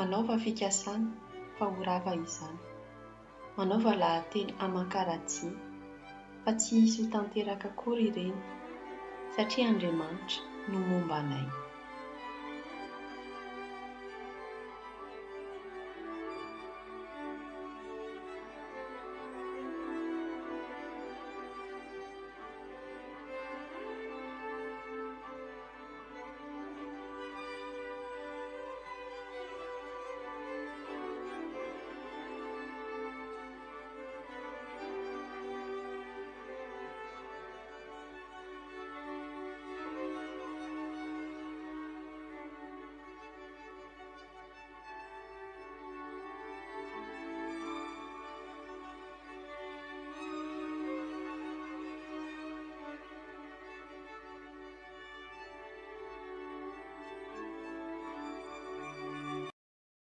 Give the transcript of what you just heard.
Manaova fikasana fa ho rava izany. Manaova lahateny aman-karadiny fa tsy hisy ho tanteraka akory ireny satria Andriamanitra no momba anay.